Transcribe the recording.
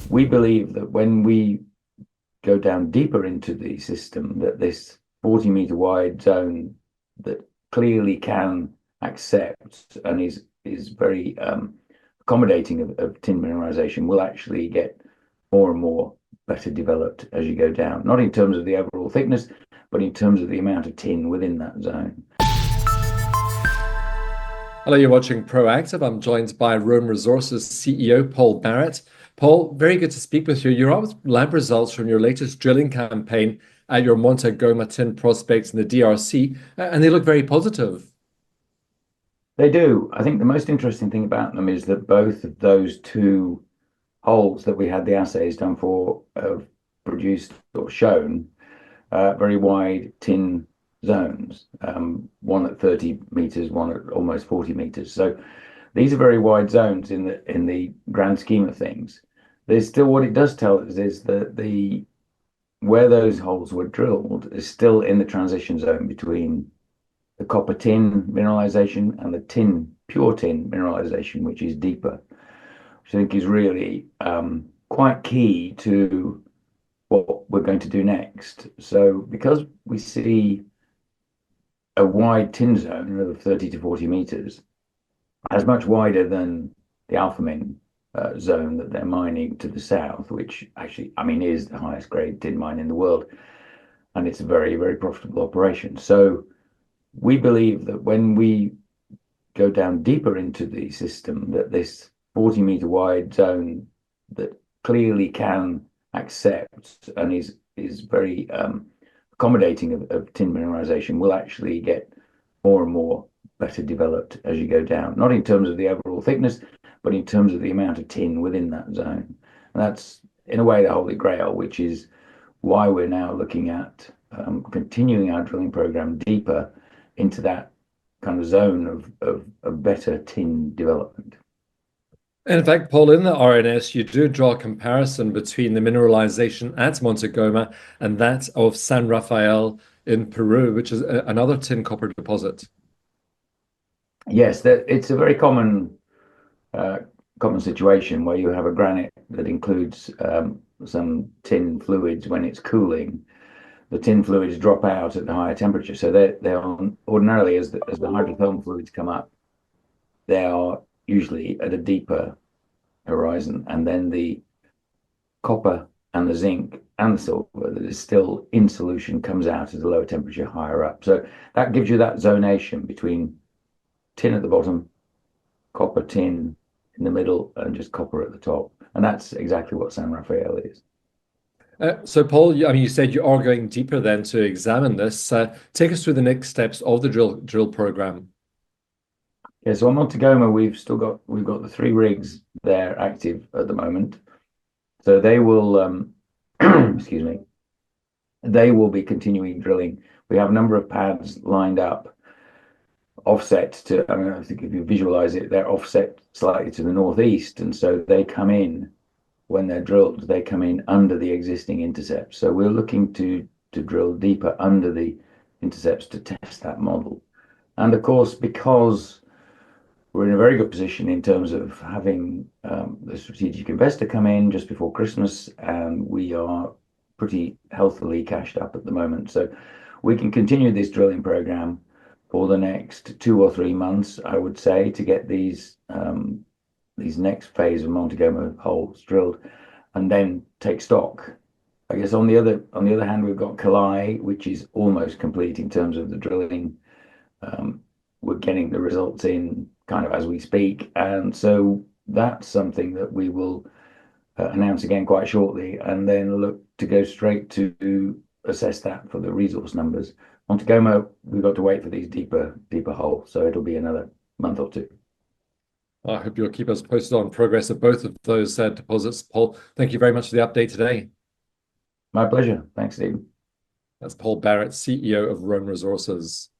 we believe that when we go down deeper into the system, that this 40-meter wide zone that clearly can accept and is very accommodating of tin mineralization will actually get more and more better developed as you go down, not in terms of the overall thickness, but in terms of the amount of tin within that zone. Hello, you're watching Proactive. I'm joined by Rome Resources CEO Paul Barrett. Paul, very good to speak with you. You're out with lab results from your latest drilling campaign at your Montagoma tin prospect in the DRC, and they look very positive. They do. I think the most interesting thing about them is that both of those two holes that we had the assays done for have produced or shown very wide tin zones, one at 30 meters, one at almost 40 meters. So these are very wide zones in the grand scheme of things. There's still, what it does tell us is that where those holes were drilled is still in the transition zone between the copper tin mineralization and the pure tin mineralization, which is deeper, which I think is really quite key to what we're going to do next. So because we see a wide tin zone of 30 to 40 meters, as much wider than the Alphamin zone that they're mining to the south, which actually, I mean, is the highest grade tin mine in the world. And it's a very, very profitable operation. So we believe that when we go down deeper into the system, that this 40-meter wide zone that clearly can accept and is very accommodating of tin mineralization will actually get more and more better developed as you go down, not in terms of the overall thickness, but in terms of the amount of tin within that zone. And that's, in a way, the holy grail, which is why we're now looking at continuing our drilling program deeper into that kind of zone of better tin development. And in fact, Paul, in the RNS, you do draw a comparison between the mineralization at Montagoma and that of San Rafael in Peru, which is another tin copper deposit. Yes, it's a very common situation where you have a granite that includes some tin fluids. When it's cooling, the tin fluids drop out at the higher temperature. So they're ordinarily, as the hydrothermal fluids come up, they are usually at a deeper horizon, and then the copper and the zinc and the silver that is still in solution comes out at a lower temperature higher up. So that gives you that zonation between tin at the bottom, copper tin in the middle, and just copper at the top. And that's exactly what San Rafael is. So, Paul, I mean, you said you are going deeper then to examine this. Take us through the next steps of the drill program. Yeah, so on Montagoma, we've got the 3 rigs there active at the moment. So they will, excuse me, they will be continuing drilling. We have a number of pads lined up, offset to, I mean, I think if you visualize it, they're offset slightly to the northeast, and so they come in. When they're drilled, they come in under the existing intercepts. So we're looking to drill deeper under the intercepts to test that model. And of course, because we're in a very good position in terms of having the strategic investor come in just before Christmas, and we are pretty healthily cashed up at the moment. So we can continue this drilling program for the next 2 or 3 months, I would say, to get these next phase of Montagoma holes drilled, and then take stock. I guess on the other hand, we've got Kalai, which is almost complete in terms of the drilling. We're getting the results in kind of as we speak, and so that's something that we will announce again quite shortly, and then look to go straight to assess that for the resource numbers. Montagoma, we've got to wait for these deeper holes, so it'll be another month or 2. I hope you'll keep us posted on progress of both of those deposits. Paul, thank you very much for the update today. My pleasure. Thanks, Stephen. That's Paul Barrett, CEO of Rome Resources.